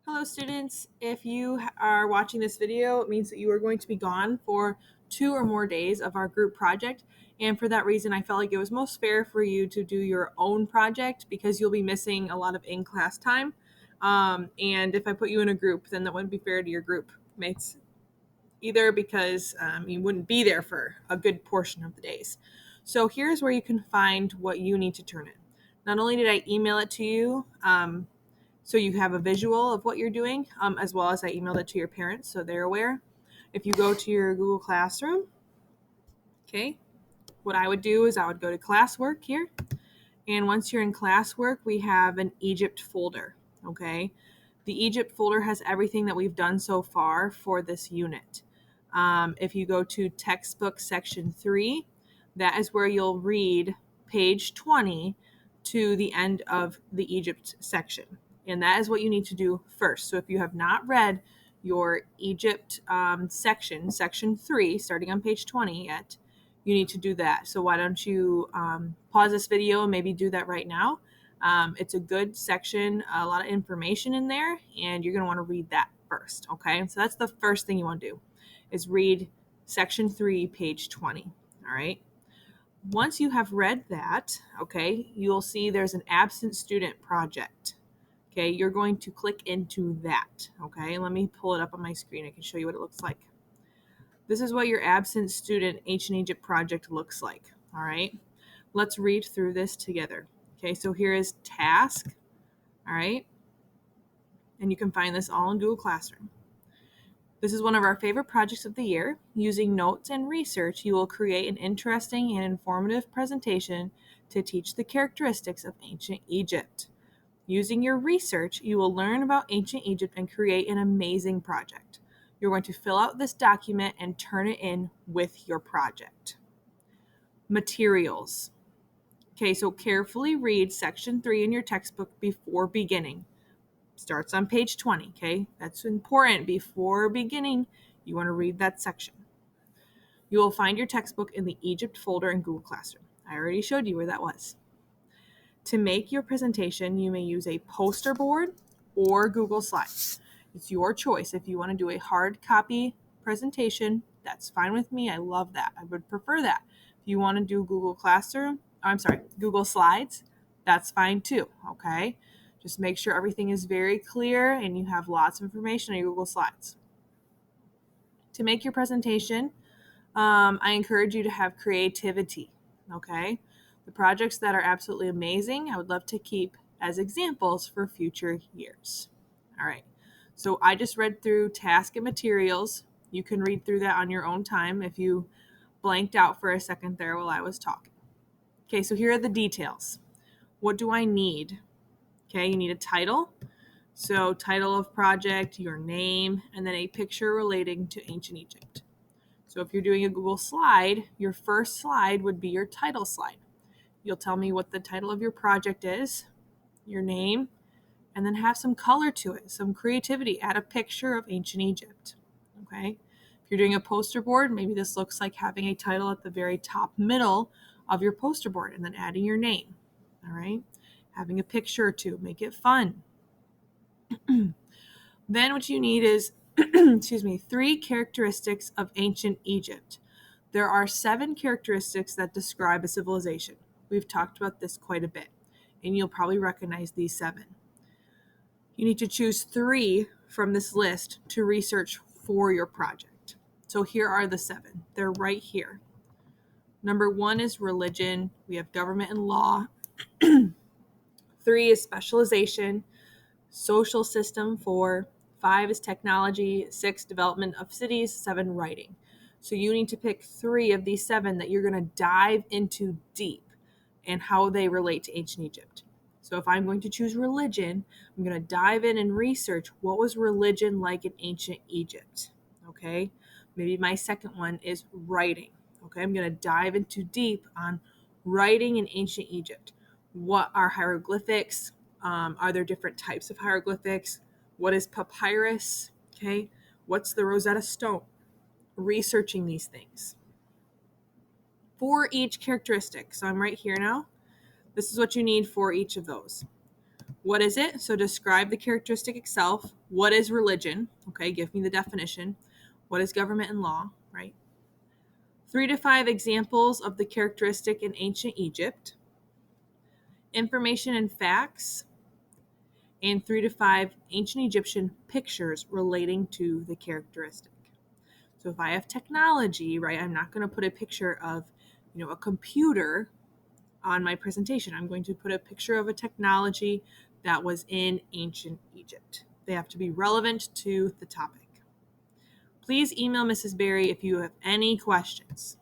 Hello students, if you are watching this video, it means that you are going to be gone for 2 or more days of our group project, and for that reason I felt like it was most fair for you to do your own project because you'll be missing a lot of in-class time, and if I put you in a group, then that wouldn't be fair to your group mates either because you wouldn't be there for a good portion of the days. So here's where you can find what you need to turn in. Not only did I email it to you, so you have a visual of what you're doing, as well as I emailed it to your parents so they're aware. If you go to your Google Classroom, okay, what I would do is I would go to classwork here. And once you're in classwork, we have an Egypt folder, okay? The Egypt folder has everything that we've done so far for this unit. If you go to textbook section 3, that is where you'll read page 20 to the end of the Egypt section. And that is what you need to do first. So if you have not read your Egypt section 3, starting on page 20 yet, you need to do that. So why don't you pause this video and maybe do that right now. It's a good section, a lot of information in there, and you're going to want to read that first, okay? So that's the first thing you want to do is read section 3, page 20, all right? Once you have read that, okay, you'll see there's an absent student project. Okay, you're going to click into that, okay? Let me pull it up on my screen. I can show you what it looks like. This is what your absent student Ancient Egypt project looks like, all right? Let's read through this together. Okay, so here is task, all right? And you can find this all in Google Classroom. This is one of our favorite projects of the year. Using notes and research, you will create an interesting and informative presentation to teach the characteristics of ancient Egypt. Using your research, you will learn about ancient Egypt and create an amazing project. You're going to fill out this document and turn it in with your project. Materials. Okay, so carefully read section 3 in your textbook before beginning. Starts on page 20, okay? That's important. Before beginning, you want to read that section. You will find your textbook in the Egypt folder in Google Classroom. I already showed you where that was. To make your presentation, you may use a poster board or Google Slides. It's your choice. If you want to do a hard copy presentation, that's fine with me. I love that. I would prefer that. If you want to do Google Slides, that's fine too, okay? Just make sure everything is very clear and you have lots of information on your Google Slides. To make your presentation, I encourage you to have creativity, okay? The projects that are absolutely amazing, I would love to keep as examples for future years. All right, so I just read through task and materials. You can read through that on your own time if you blanked out for a second there while I was talking. Okay, so here are the details. What do I need? Okay, you need a title. So title of project, your name, and then a picture relating to ancient Egypt. So if you're doing a Google slide, your first slide would be your title slide. You'll tell me what the title of your project is, your name, and then have some color to it, some creativity. Add a picture of ancient Egypt, okay? If you're doing a poster board, maybe this looks like having a title at the very top middle of your poster board and then adding your name, all right? Having a picture or two, make it fun. Then what you need is, 3 characteristics of ancient Egypt. There are 7 characteristics that describe a civilization. We've talked about this quite a bit, and you'll probably recognize these 7. You need to choose 3 from this list to research for your project. So here are the 7. They're right here. Number 1 is religion. We have government and law. 3 is specialization. Social system. 4. 5 is technology. 6, development of cities. 7, writing. So you need to pick 3 of these 7 that you're going to dive into deep and how they relate to ancient Egypt. So if I'm going to choose religion, I'm going to dive in and research what was religion like in ancient Egypt. Okay? Maybe my second one is writing. Okay? I'm going to dive into deep on writing in ancient Egypt. What are hieroglyphics? Are there different types of hieroglyphics? What is papyrus? Okay? What's the Rosetta Stone? Researching these things. For each characteristic, so I'm right here now. This is what you need for each of those. What is it? So describe the characteristic itself. What is religion? Okay, give me the definition. What is government and law, right? 3 to 5 examples of the characteristic in ancient Egypt. Information and facts. And 3 to 5 ancient Egyptian pictures relating to the characteristic. So if I have technology, right, I'm not going to put a picture of, a computer on my presentation. I'm going to put a picture of a technology that was in ancient Egypt. They have to be relevant to the topic. Please email Mrs. Berry if you have any questions.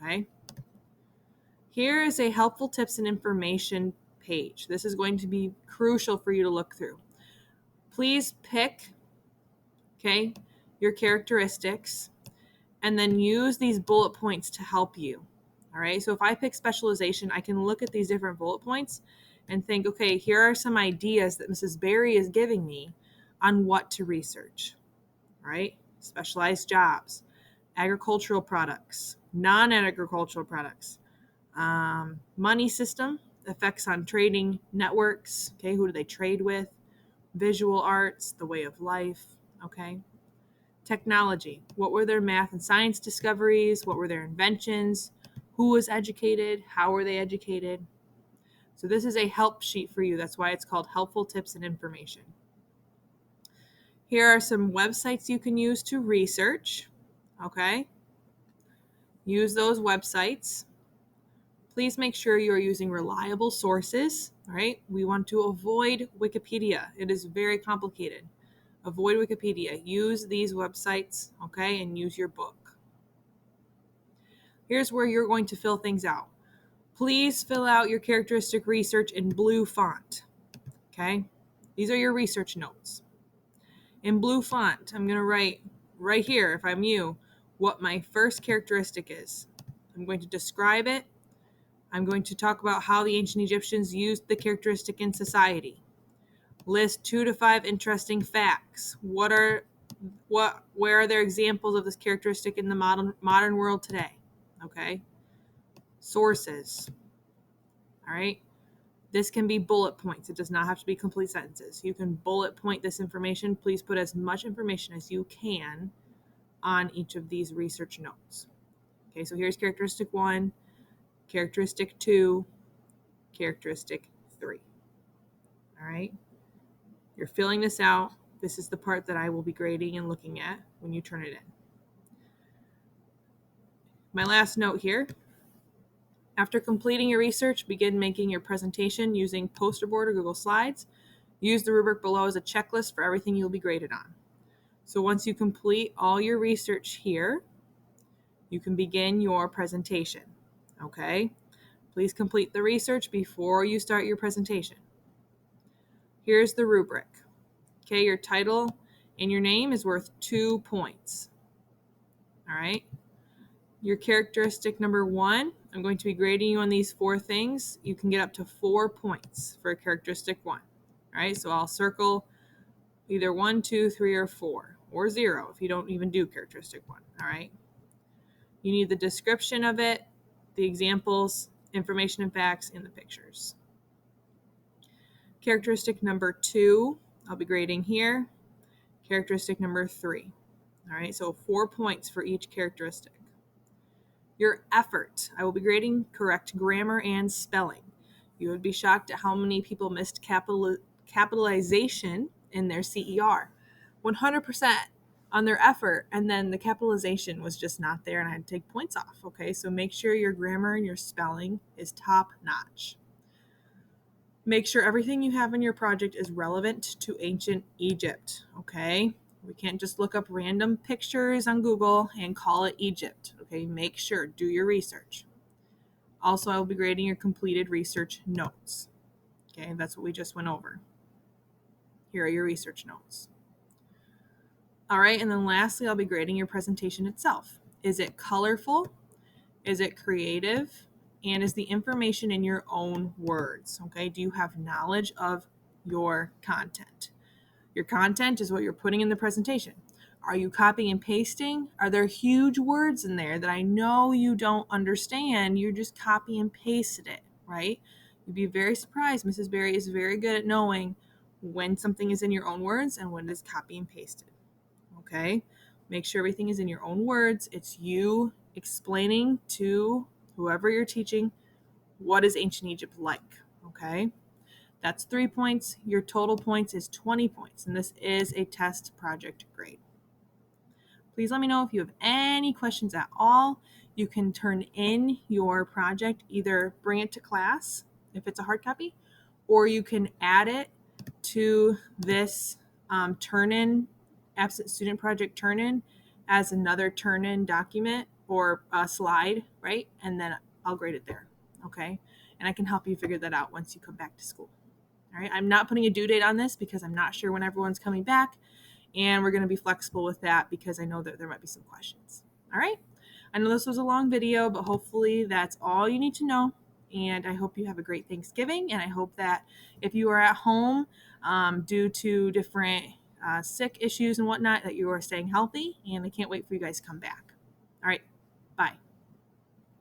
Okay. Here is a helpful tips and information page. This is going to be crucial for you to look through. Please pick, your characteristics and then use these bullet points to help you. All right. So if I pick specialization, I can look at these different bullet points and think, okay, here are some ideas that Mrs. Berry is giving me on what to research. All right. Specialized jobs, agricultural products, non-agricultural products, money system, effects on trading networks. Okay. Who do they trade with? Visual arts, the way of life. Okay. Technology. What were their math and science discoveries? What were their inventions? Who was educated? How were they educated? So this is a help sheet for you. That's why it's called Helpful Tips and Information. Here are some websites you can use to research. Okay. Use those websites. Please make sure you are using reliable sources. All right. We want to avoid Wikipedia. It is very complicated. Avoid Wikipedia. Use these websites, okay, and use your book. Here's where you're going to fill things out. Please fill out your characteristic research in blue font, okay? These are your research notes. In blue font, I'm going to write right here, if I'm you, what my first characteristic is. I'm going to describe it. I'm going to talk about how the ancient Egyptians used the characteristic in society. List 2 to 5 interesting facts. Where are there examples of this characteristic in the modern world today? Okay. Sources. All right. This can be bullet points. It does not have to be complete sentences. You can bullet point this information. Please put as much information as you can on each of these research notes. Okay, so here's characteristic 1, characteristic 2, characteristic 3. All right. You're filling this out. This is the part that I will be grading and looking at when you turn it in. My last note here. After completing your research, begin making your presentation using Poster Board or Google Slides. Use the rubric below as a checklist for everything you'll be graded on. So once you complete all your research here, you can begin your presentation. Okay? Please complete the research before you start your presentation. Here's the rubric. Okay, your title and your name is worth 2 points. All right. Your characteristic number 1, I'm going to be grading you on these 4 things. You can get up to 4 points for characteristic 1. All right, so I'll circle either 1, 2, 3, or 4, or 0 if you don't even do characteristic 1. All right. You need the description of it, the examples, information and facts, and the pictures. Characteristic number 2, I'll be grading here. Characteristic number 3. All right, so 4 points for each characteristic. Your effort, I will be grading correct grammar and spelling. You would be shocked at how many people missed capitalization in their CER. 100% on their effort, and then the capitalization was just not there, and I had to take points off. Okay, so make sure your grammar and your spelling is top notch. Make sure everything you have in your project is relevant to ancient Egypt. Okay, we can't just look up random pictures on Google and call it Egypt. Okay, make sure, do your research. Also, I will be grading your completed research notes. Okay, that's what we just went over. Here are your research notes. All right, and then lastly, I'll be grading your presentation itself. Is it colorful? Is it creative? And is the information in your own words? Okay, do you have knowledge of your content? Your content is what you're putting in the presentation. Are you copying and pasting? Are there huge words in there that I know you don't understand? You just copy and pasted it, right? You'd be very surprised. Mrs. Berry is very good at knowing when something is in your own words and when it is copy and pasted. Okay? Make sure everything is in your own words. It's you explaining to whoever you're teaching what is ancient Egypt like. Okay? That's 3 points. Your total points is 20 points, and this is a test project grade. Please let me know if you have any questions at all. You can turn in your project, either bring it to class if it's a hard copy, or you can add it to this turn-in, absent student project turn-in as another turn-in document or a slide, right? And then I'll grade it there, okay? And I can help you figure that out once you come back to school. All right, I'm not putting a due date on this because I'm not sure when everyone's coming back, and we're going to be flexible with that because I know that there might be some questions. All right, I know this was a long video, but hopefully that's all you need to know, and I hope you have a great Thanksgiving, and I hope that if you are at home due to different sick issues and whatnot, that you are staying healthy, and I can't wait for you guys to come back. All right, bye.